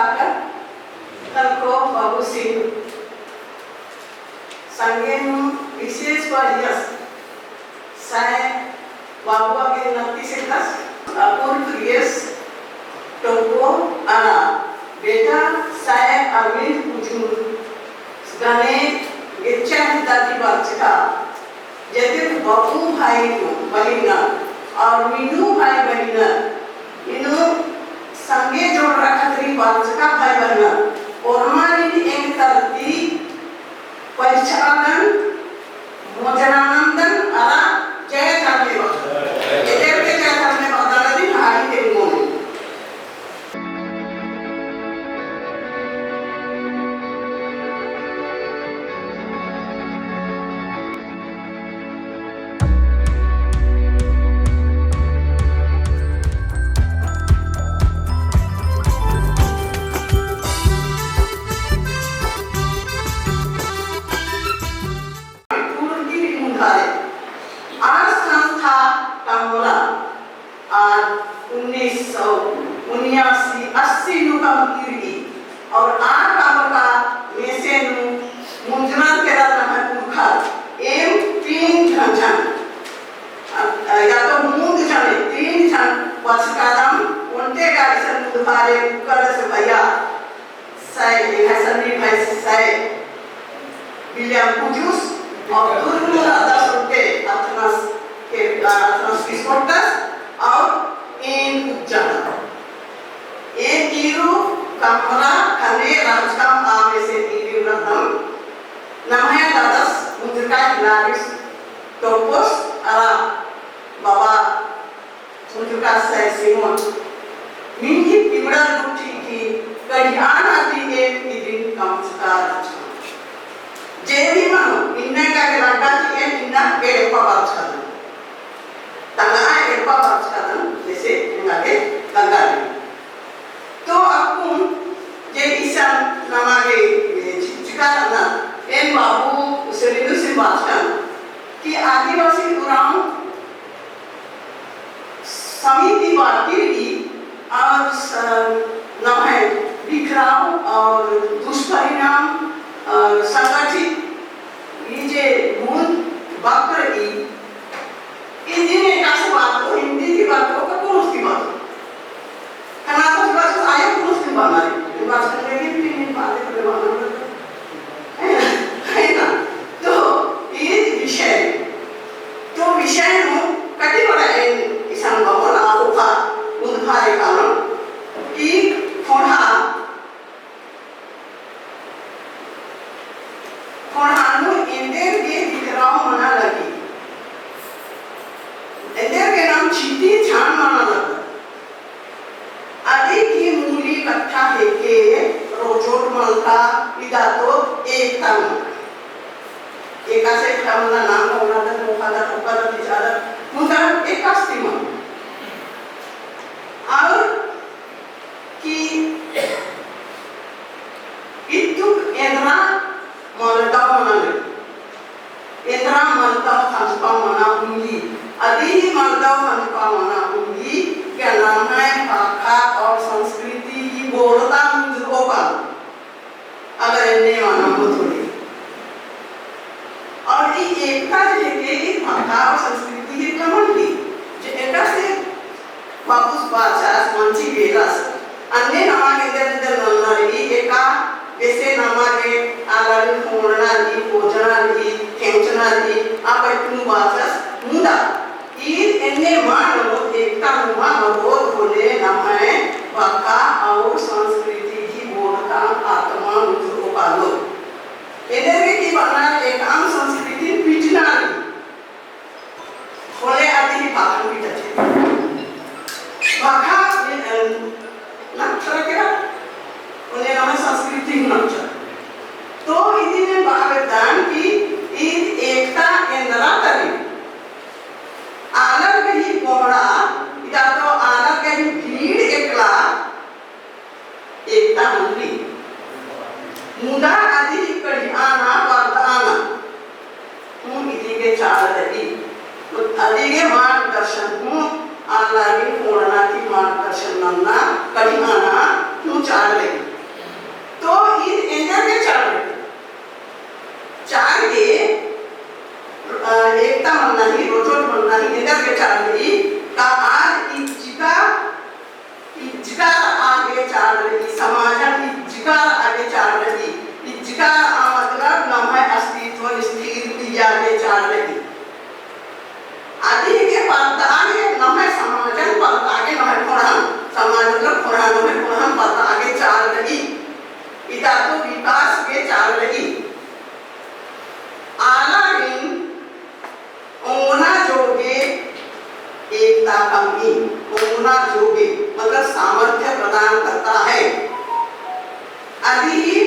प्रभाकर तनको बाबू सिंह संगेनु विशेष परियस साय बाबू के नक्की से दस अपूर्व प्रियस टोको आना बेटा साय अरविंद कुजूर गने गिच्चा हिताती बाचिका जैसे बाबू भाई को बहिना और मीनू भाई बहिना इन्हों संगे जोड़ रखा तरी बाचिका भाई बहिना और मानी एक तरती परिचालन मोजनानंदन आला जय करने वाला ये जय करने वाला दिन हाई के मोने आज संस्था कामोला आज 1979-80 नुकम कीरी और आठ कामोला में से मुंजना केरा तमह कुखा एम 3 झंझन या तो मूंद जाने 3 झन पछकादम उनते गाड़ी से मुंदभारे कुकर से भैया साय हसनी भाई साय विलियम कुजूस और दुर्गुण आदर्श रुके अथनस के अथनस किस्मतस और इन उपजाना एक कीरू कामरा खने राजकाम आमे से कीरू रत्नम नमः दादस मुद्रिका हिलारिस टोपोस अला बाबा मुद्रिका से सिमोन मिंगी पिबड़ा लुटी की कड़ियान आदि एक दिन कम सका रचना जेवी मनो इन्ने का के लड़का की है इन्ना के रुपा बात करना तंगा है रुपा बात करना जैसे इन्ना के तंगा है तो अपुन जे इसान नमागे चिका ना इन बाबू उसे रिदु से बात करना कि आदिवासी उराम समिति बाकी की और नमः विक्राम और दुष्परिणाम संगठित ये जे मूल वक्र की इन दिन एक ऐसी बात को हिंदी की बात को कौन सी बात करना तो बस आया कौन सी बात है बात करने की भी नहीं बातें करने वाला है ना तो ये विषय नो कटी बड़ा है किसान बाबू ना होगा मुद्भारे कारण कि फोड़ा कोणानु इंदेर के विक्राम मना लगी इंदेर के नाम चीती छान मना लगा आदि की मूली कट्ठा है के रोजोट मलका इधर तो एक तम एक ऐसे कमला नाम होना था मुखादा बिचारा मुझे एक कस्तिमा और कि इतुक एंद्रा मानता मनाले इंद्रा मानता संस्पा मना उंगी अभी मानता संस्पा मना उंगी क्या नाम है भाषा और संस्कृति की बोलता मुझको का अगर इन्हें माना मुझे और ये एकता जैसे कि भाषा और संस्कृति की कमंडी जो एकता से वापस बाजार मंची बेलास अन्य नाम इधर नन्नारी एका जैसे नमागे आलारी फोड़ना ली भोजना ली खेचना ली आप इतनी बातस मुदा ईद इन्हें मानो एकता नुमा बहुत बोले नमाए वाका और संस्कृति की बोलता आत्मा मुझको पालो इधर के की बना एक आम संस्कृति पिछला खोले आदि की बात भी टचे वाका नक्शा क्या उन्हें हमें संस्कृति नक्शा तो इसी में भागदान की ईद एकता इंद्रा करी आलर कहीं बोड़ा इधर तो आलर कहीं भीड़ एकला एकता मंत्री मुदा आदि कड़ी आना वर्धाना हूँ इसी के चार रही आदि के मार्गदर्शन हूँ आलारी फोड़ना की मार्गदर्शन नन्ना कड़ी आना हूँ चार लगी आदमी होना जोगे मतलब सामर्थ्य प्रदान करता है। आदि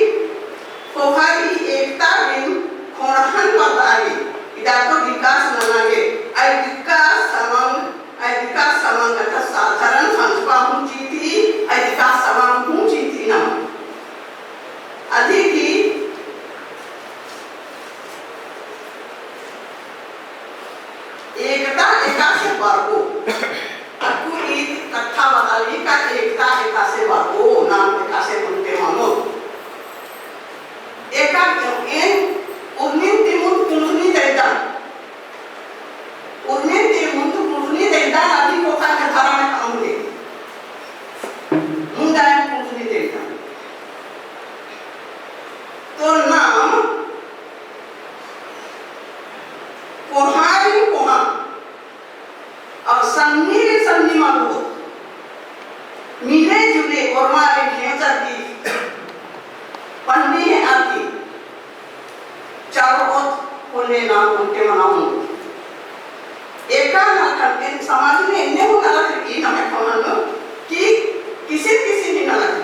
कोहारी एकता बिन खोड़हन पदारी इदातो विकास ननागे विकास समंग अर्थात साधारण संस्पा ऊंची थी विकास समंग ऊंची थी ना अधिक ही एकता एका से वर्गो आपको एक कथा बताइए का एकता एका से वर्गो नाम एका से बनते मानो एका एन उन्नीस तिमुत कुनुनी देता उन्नीस तिमुत कुनुनी देता अभी को का धारा में काम दे मुंडा कुनुनी देता तो नाम कोहारी कोहा और सन्नी मालूम मिले जुले और मारे घेंचर की पन्नी है आती चारों ओर बोले ना उनके मनाऊं एका नाटक इन समाज में इन्हें वो नाटक की ना मैं कहूँगा कि किसी भी नाटक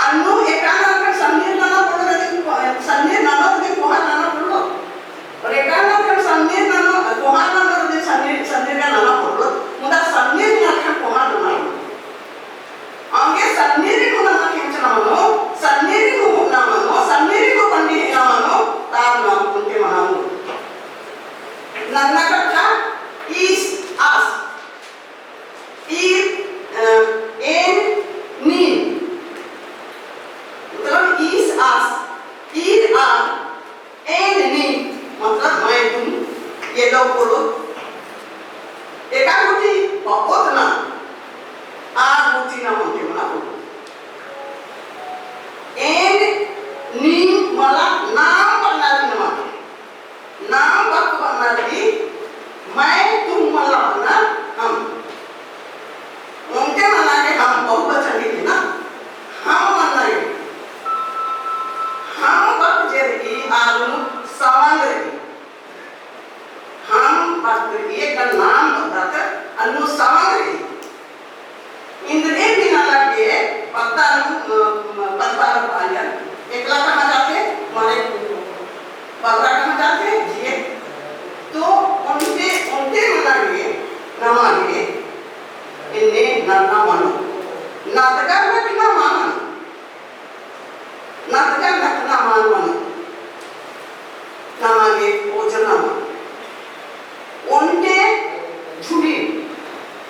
अन्नू एका नाटक सन्नी नाना पढ़ रहे सन्नी नाना उन्हें कोहा नाना पढ़ लो और एका नाटक सन्नी नाना कोहा नाना उन्हें सन्नी का नाना पढ़ लो मुदा सन्नी नाटक कोहा नाना आगे सन्नी को नाना खेचना मनो सन्नी को ना मनो सन्नी को पंडित ना मनो तार नाम उनके मनाऊं नाना कथा is us in need मतलब is us and need मतलब मैं तुम ये लोग बोलो एका गुटी बहुत ना गुटी ना उनके मना बोलो and need मला नाम बनना भी ना माने नाम वक्त बनना भी मैं तुम मला बना हम उनके मना के हम बहुवचन लिखे ना हम मना है हम वक्त जैसे आलू सामान्य हम बात करिए का नाम बताकर अनु सामान्य इंद्रिय भी ना लगे पता पाया एकला कहाँ जाते हमारे पता कहाँ जाते जिए तो उनके मनागे नमागे इन्हें नाना मानो नाटका रखना मान नाटका रखना मान मानो नमागे ओजना मान उनके झुड़ी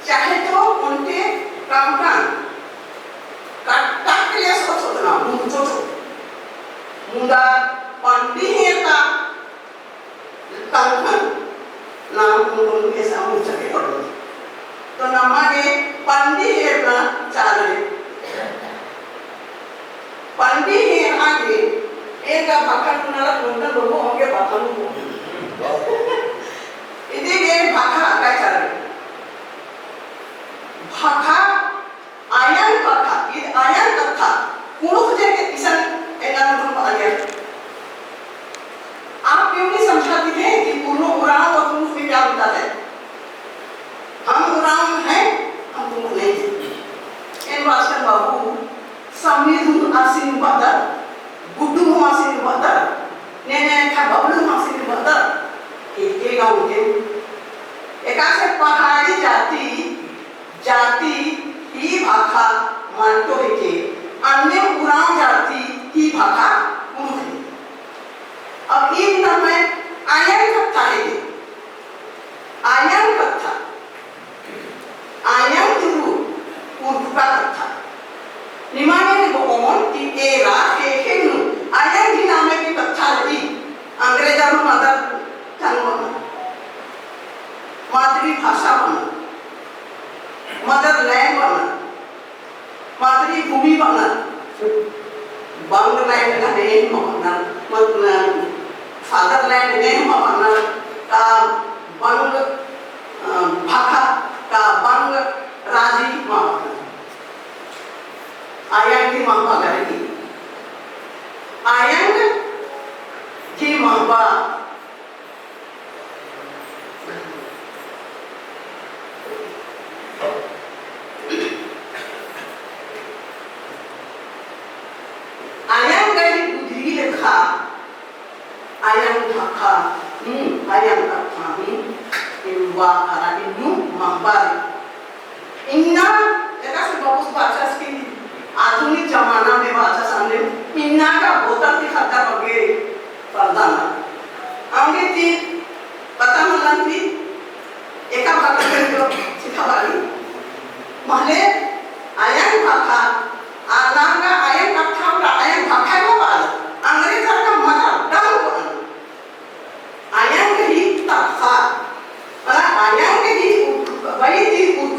चाहे तो उनके कामकान काट के लिए सोचना मुंडा पंडित का कामकान नाम कुंडल के सामने चले पड़ो तो नमागे पंडित है ना चाले पंडित है आगे एक का भाषा कुनाला कुंडल लोगों होंगे भाषा लोगों इधर के भाषा क्या चाले भाषा आयन भाषा ये आयन कथा कुछ जगह इसन एंगल में पाया आप क्यों नहीं समझाती थे कि पूर्व उराव और पुरुष में क्या होता है हम उराव हैं हम पुरुष नहीं इन वास्ते बाबू समीधु आसीन बदर गुड्डू आसीन बदर ने का बबलू आसीन बदर एक गांव के एकासे पहाड़ी जाति ही भाषा मानतो है के अन्य उराव जाति ही भाषा पुरुष है अब इन समय आयन कथा है आयन कथा आयन गुरु उर्दुका कथा निमाने ने बोमन कि एरा केनु आयन की नामे की कथा रही अंग्रेजों ने मातृभाषा बना मदरलैंड बना मातृभूमि बना बांग्लादेश का नहीं बना फादरलैंड नहीं बना का बंग भाषा का बंग राजी बना आयन की महबा करेगी आयन की महबा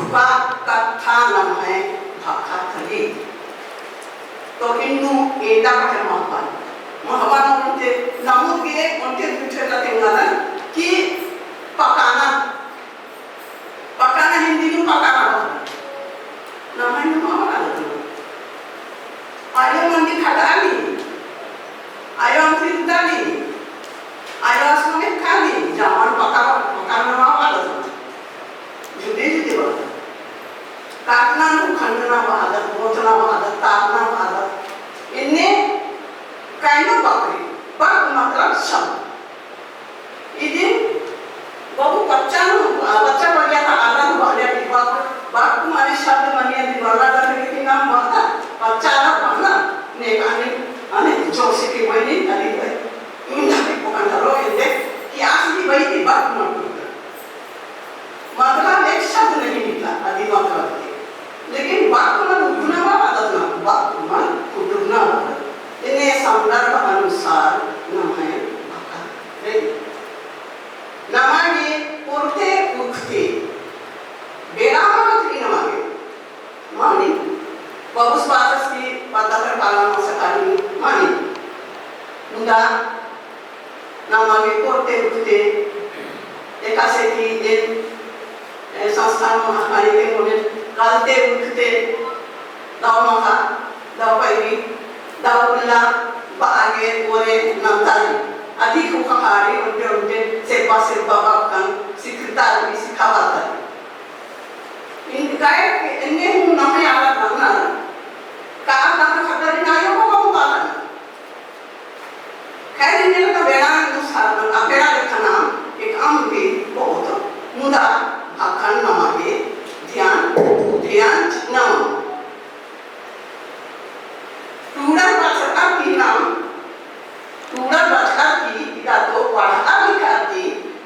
दुबा कथा नाम है भाखा खली तो इंदु एदा का महान महान उनके नामुद के उनके दूसरे का तेंगाना कि पकाना पकाना हिंदी में पकाना नाम है महान आयो मंदी खटाली आयो अंतिम दाली आयो असमने खाली जामान पकाना वाला जुदे जुदे वाला काटना नु खंडना वाला मोचना वाला तापना वाला इन्हें काइनो बाकरी बाक मतलब शब्द इधर बाबू बच्चा बढ़ गया था आला वाले बाक माने शब्द माने दिवाला करने के नाम वाला बच्चा ना वाला ने अने जोशी की वही अली इंदा भी पकड़ लो ये कि आखिरी वही थी बात मतलब एक शब्द नहीं निकला अली मतलब लेकिन बात को ना उड़ना वाला था बात को ना उड़ना वाला इन्हें संदर्भ अनुसार नाम है भाखा रे नमागे उठते उठते बेरामत की नमागे मानी बाबूस बातस की पदार्थ कालम sekali मानी मुदा नमागे उठते उठते एक ऐसे की एक संस्थान महामारी के मोने कालते उठते दाव मका दाव पाइबी दाव उल्ला बागे ओरे नंतारी अधिक उखाड़ी उनके सेवा बाबा सिखाता सिखावाता इनका इन्हें हूँ नमे आला करना कार नमे खतरी ना यो को बाला खैर इन्हें लगा बेड़ा अनुसार अपेड़ा लिखा नाम एक आम भी बहुत मुदा अखंड नमागे ध्यान नाम टूडा बाचका की नाम टूडा बाचका की या तो पढ़ा लिखा की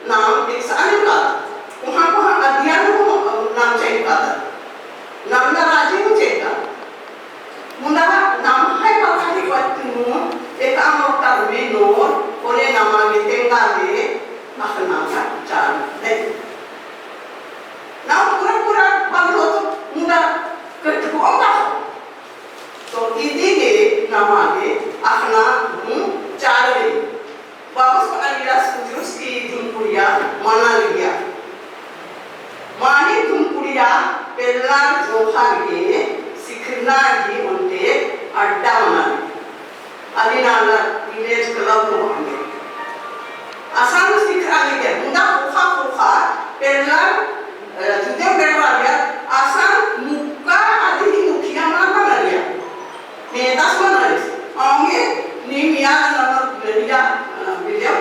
नाम एक सारे का वहाँ अध्ययन को नाम चाहिए का नाम ना राज्य को चाहिए का मुंडा नाम है पता नहीं क्या एक आम लोग में नोर ओरे नामागे तेंगागे अखना का चार नहीं नाम पूरा बंद हो तो मुंडा करते को आता तो इसी के नामागे अखना चार रे वापस पकड़ लिया सूचुस की धुमपुरिया माना लिया मानी धुमपुरिया पहला जोखा के सिखना ही उनके अड्डा बना अलीनाला विलेज क्लब को हमने आसान सिखा लिया मुंडा खोखा पहला जुदे बेड़ा लिया आसान मुक्का आदि ही मुखिया माना लिया नेता बना लिया आगे निमिया नंबर लिया बिलिया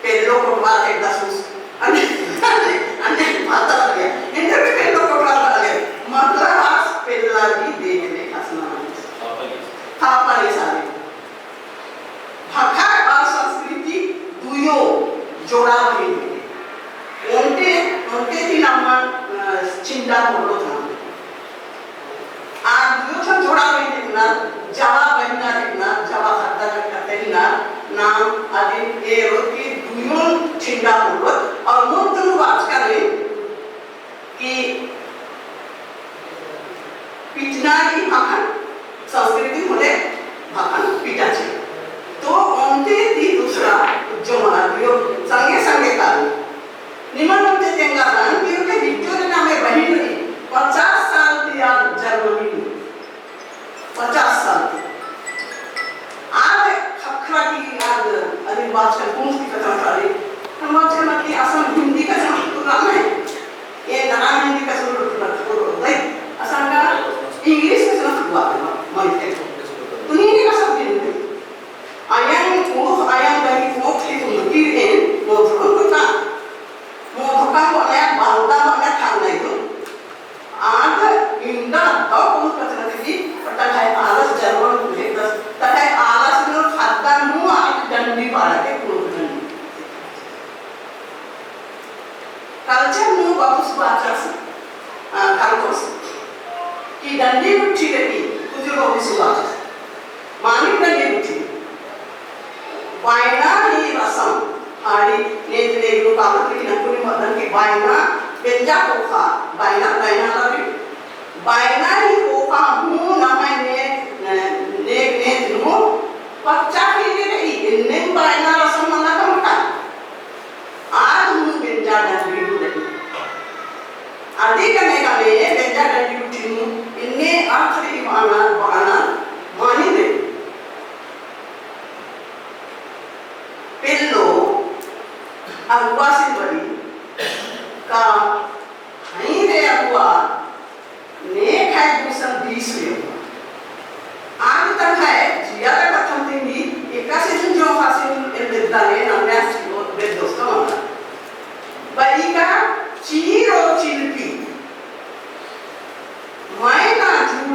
पेलो को बात एक दसूस अन्य माता लिया इन्हें भी पेलो को बात लिया मतलब आज पेला भी देखने का सुना हाँ पाले सारे भाखा और संस्कृति दुयो जोड़ा भी उनके थी नाम चिंता बोलो था आज दुयो था जोड़ा भी देखना जावा बहना देखना जावा खाता करते ही नाम आदि ये रोटी दुयो चिंता बोलो और मुद्दों बात करें कि पिटना की भाखन संस्कृति होने भाखन पिटा चाहिए तो उनके थी दूसरा जो मार्गियो संगे काल निमन होते तेंगारान कि उनके विक्टोरिया नामे बहन हुई 50 साल थी यार जर्मनी में 50 साल आज खखरा की आज अभी बात कर कौन सी कथा करी हम बात करना कि असम हिंदी का जो नाम है ये नाम हिंदी का जो भाई असम का इंग्लिश का जो हुआ मानते हो दुनिया का सब दिन में ayang dari waktu itu mungkin mau terus kan boleh bangga boleh karena itu ada indah tahu kamu kata lagi terkait alas Jerman itu terkait alas itu khatan semua dan di barat itu culture mu bagus baca kampus ki dandi uci lagi tujuh bagus baca mani dandi uci वायना ही रसम हाड़ी नेत्र ने group आमंत्रित नकुली मदन के वायना बेंजा कोखा वायना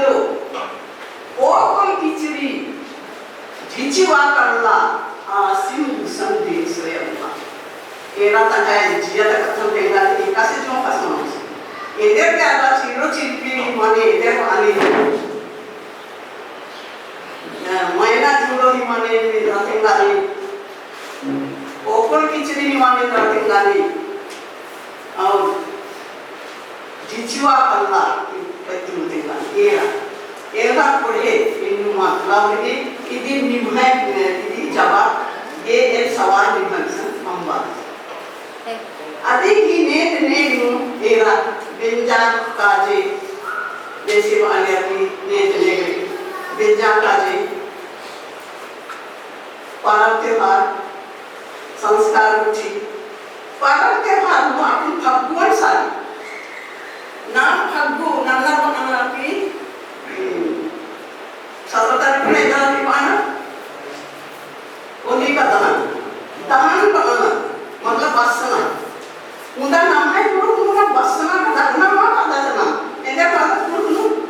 Chairo, Okol Kichiri, Jichiwa Karla, Simu Sunday Soyama. Era Takay, Jia Katanga, Kassion Pasons. In their Gala, Chiro Chipi, money, their Ali. Maina Juro, money with nothing like Okol Kichiri, money, nothing like Jichiwa Karla, Era Pure, in Matlavidi, Idi Nimhai, Idi Java, A. Sawan Nimhanson, Amba. I think he made the name Era, Benja Kaji, Desiva Aliati, Nate Benja Kaji, Parak Tehar, Sanskar Uchi, Parak Tehar, Martin Pagwan Sari. Na Pagbu, Nana Bananapi, Satatan Pena Dimana, Oni Katanan, Tahan Banana, Mala Basana. Unda Namai Guru Basana, Dagna, Adana, and their father Guru.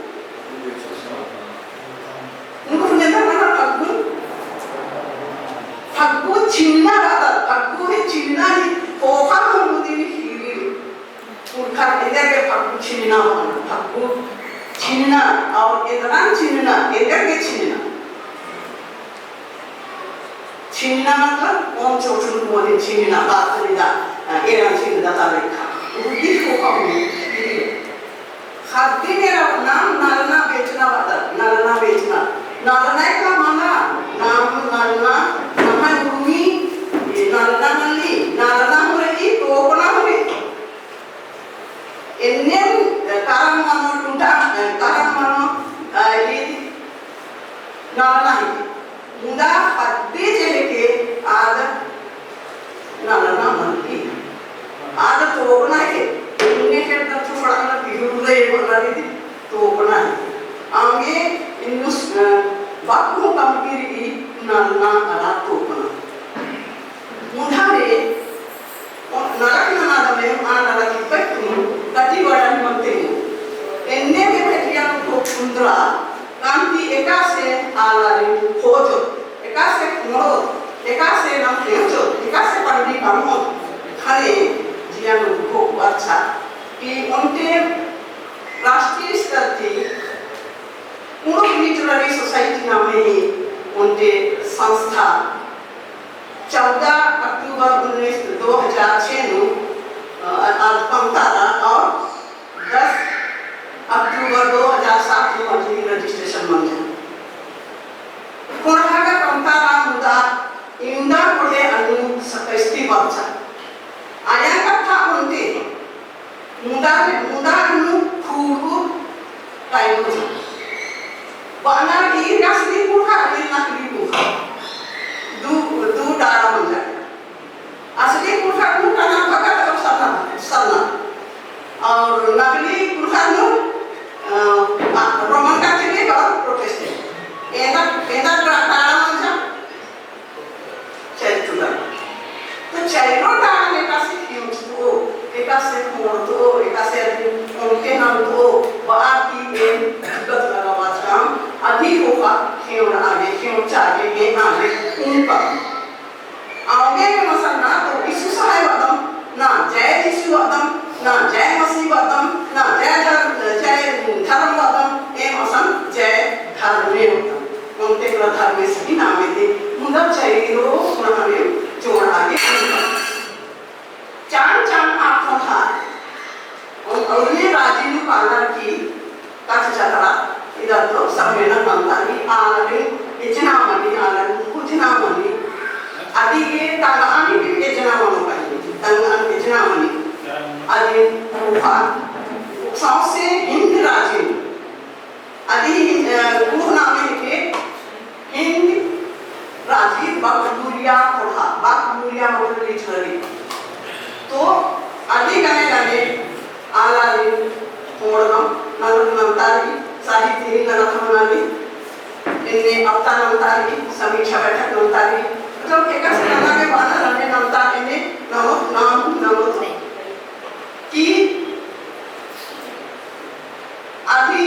Guru never Pagbu. Pagbu China, Pagbu China, Oka Mudi. Kurkar enderge Pagbu China, Pagbu China, or Edran China, enderge China. China मतलब कौन चोटुन बोले China बात नहीं दा era China तारीखा उन्हीं को कहोगे खाद्य मेरा नाम नालना बेचना वाला नालना एक का माना नाम नालना नमन भूमि नालना मल्ली नालना हो रही तो अपना हो रही Indian Karam Mano Tunta, Karam Mano, Nalana, Munda, Padi, Ada Nalana Mandi, Ada to open it, United the Furana, Pigure, to open it. Ange in Nus Baku Kampiri, Nalana, Ara to open. Mundare, Narakana, Anaraki Petu. Kati badan penting. Enne ke petian ko pundra, kanti ekase alari hojo, ekase moro, ekase nam kejo, ekase pandi kamot. Khane jian ko baca. Ki unte राष्ट्रीय स्तर की पूर्ण literary society नाम ही उनके संस्था 14 अक्टूबर 2006 ਨੂੰ पंतारा और 10 अक्टूबर 2007 को मंजूरी रजिस्ट्रेशन मंजूर कोणागा पंतारा मुदा इंदा कोले अनु सत्स्ती बच्चा आया कथा उनके मुदा अनु खूब टाइम बाना की रास्ते पुखा मिलना की पुखा दू डारा मंजर असली पुखा को तना भगत सरना और नकली पुरखानु रोमन कैथोलिक और प्रोटेस्टेंट एदा डाला मंजा चैतुला तो चैनो डाला ने कासे क्यों तो एकासे मोड़ तो एकासे उनके नाम तो बाकी एक गत लगा वाचकाम अधिक होगा क्यों चाहे ये आगे उनका आगे में मसलना तो यीशु सहाय वादम ना जय यीशु वादम ना जय मसीह वादम ना जय धर्म वादम ये मसन जय धर्म में वादम उनके धर्म में सही नाम है मुंडा चाहिए रो पुराने जोड़ आगे चांद आँखों था और ये राजीव पालर की काच चतरा इधर तो सम्मेलन बनता है आलरे इतना मनी आलर कुछ ना मनी आदि ये तालानी भी इतना मनो पाएंगे तालान इतना मनी आदि रूहा सबसे हिंद राजीव आदि रूह नामे के हिंद राजीव बागडूरिया कोठा बागडूरिया मतलब लिटरेरी तो आदि गाने आलारी मोड़नम नंतारी साहित्य नरथमनाली इन्हें अवतार नंतारी समीक्षा बैठक नंतारी मतलब एक सेना के बाहर रहने नंतारी ने नाम कि आदि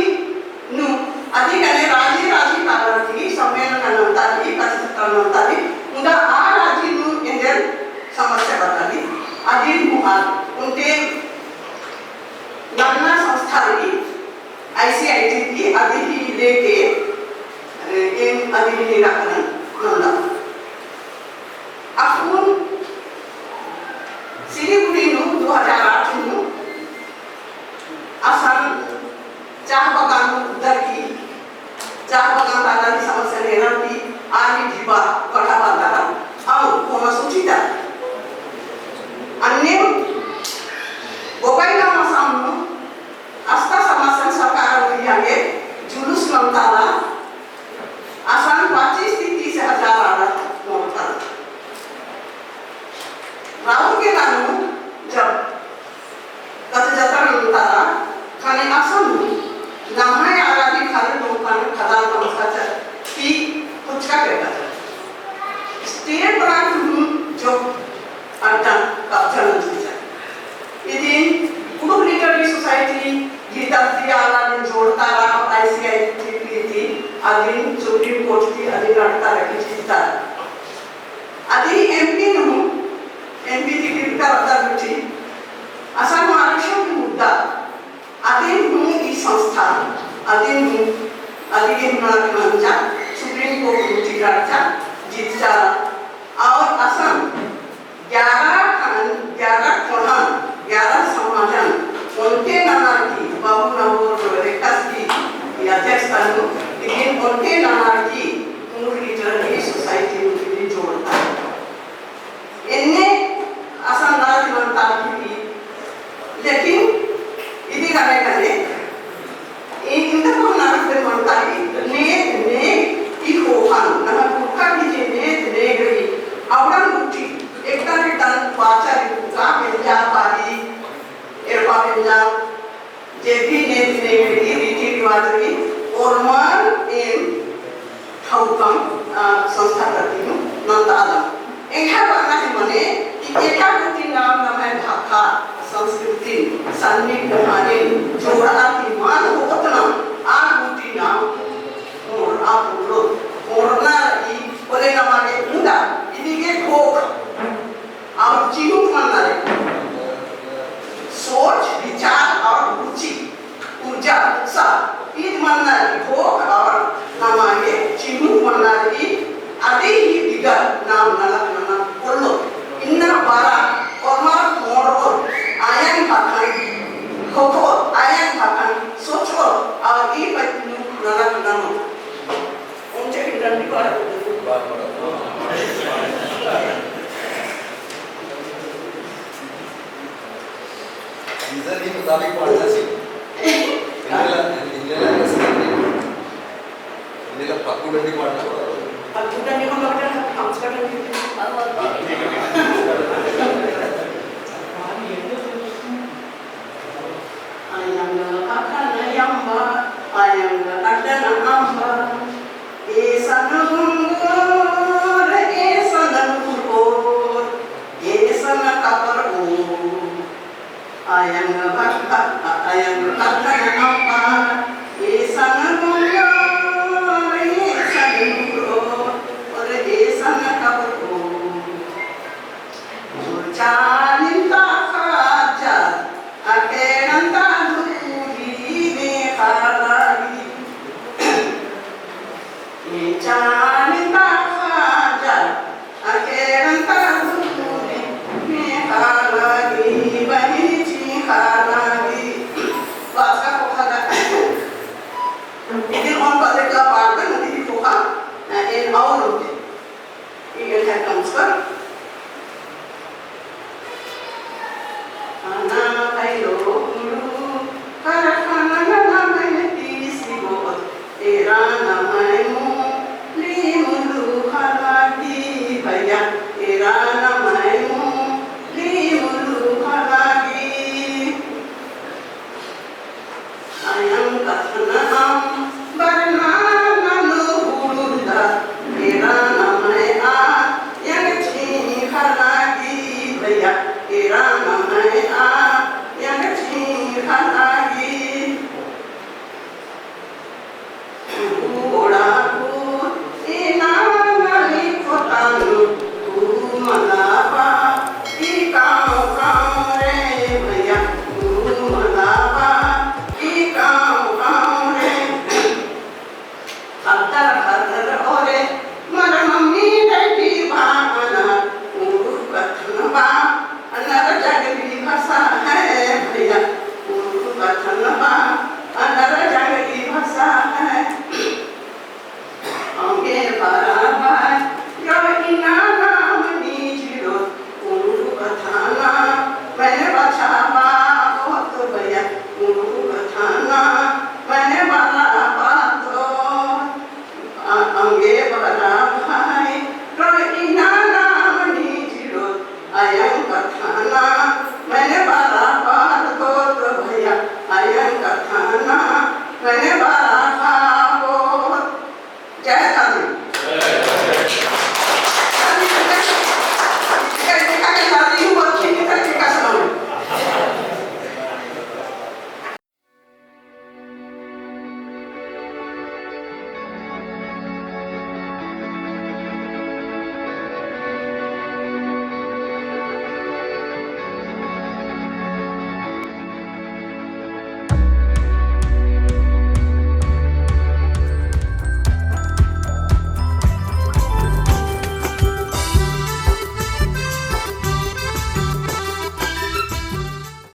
नु लेके इन अभी निराकरण नंदा अपुन सिलीगुड़ी नु 2008 नु असम चाह बागान उधर की चाह बागान वाला की समस्या लेना की आगे जीवा कड़ा बांधा और कोना सूचिता अन्य गोपाई नाम सामने अस्ता समस्या सरकार उठियागे जुलूस लंताला आसान 25 से 30 हजार आला मोटा राहुल के नाम जब कथ जाता लंताला खाने आसान नहाए आराधी खाने लोकाने खदान नमस्कार की कुछ का कहता है स्टेट ब्रांड जो अड्डा कब्जा नहीं चाहिए यदि कुछ लिटरेरी सोसाइटी ये तब्दीली आला ने जोड़ता रहा और ICI थी अधीन सुप्रीम कोर्ट की अधीन अड़ता रखी चिंता अधीन MP नु MP की टिप्पणी करता बिठी असम महाराष्ट्र की मुद्दा अधीन हूँ इस संस्था अधीन हूँ अधीन मंचा सुप्रीम कोर्ट की राजा जीता और असम 11 समाधान उनके नाम की बाबू नवोर रेखस की अध्यक्षता नु लेकिन उनके नाम की मूल लिटरेरी सोसाइटी में जोड़ता है इन्हें असम राज्य बनता की लेकिन इधर करने इंदर को नाम पे बनता है ने इकोहान ना कुका की ने गई आवड़न उठी एक टन बाचा का मिलजा पारी एरपा मिलजा जेपी ने गई रीति रिवाज की और मान एम थाउकम संस्था करती हूँ नंदाला एक है बात है मने कि एक कुटी नाम है भाषा संस्कृति सन्नी कुमारी जोड़ा की मान हो उतना आग कुटी नाम और आप लोग और ना ये बोले ना माने उन्दा इन्हीं भोग और चिन्ह मानना है सोच विचार और रुचि ऊर्जा उत्साह ईद मानना है भोग और नामागे चिन्ह मानना है अभी ही बिगर नाम नला बोलो इन्ना बारा और मार मोड़ो आयन भाषण खोखो आयन भाषण सोचो और ये बच्चों नला नाम उनसे किधर निकाल इधर ही मुताबिक पढ़ना चाहिए इन्हें पक्कू डंडी पढ़ना पक्कू डंडी को लगता है हम कर लेंगे